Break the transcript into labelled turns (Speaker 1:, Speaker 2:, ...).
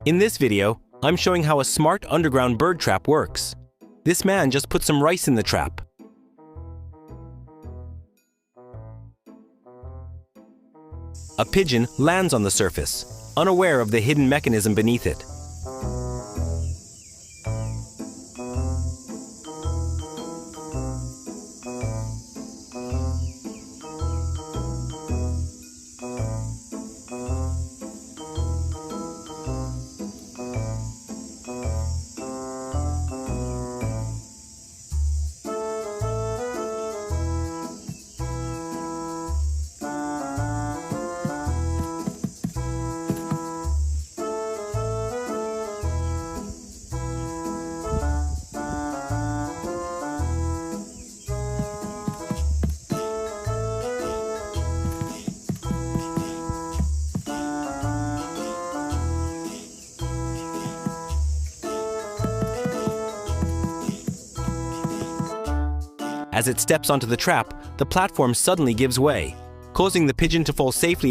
Speaker 1: In this video, I'm showing how a smart underground bird trap works. This man just put some rice in the trap. A pigeon lands on the surface, unaware of the hidden mechanism beneath it. As it steps onto the trap, the platform suddenly gives way, causing the pigeon to fall safely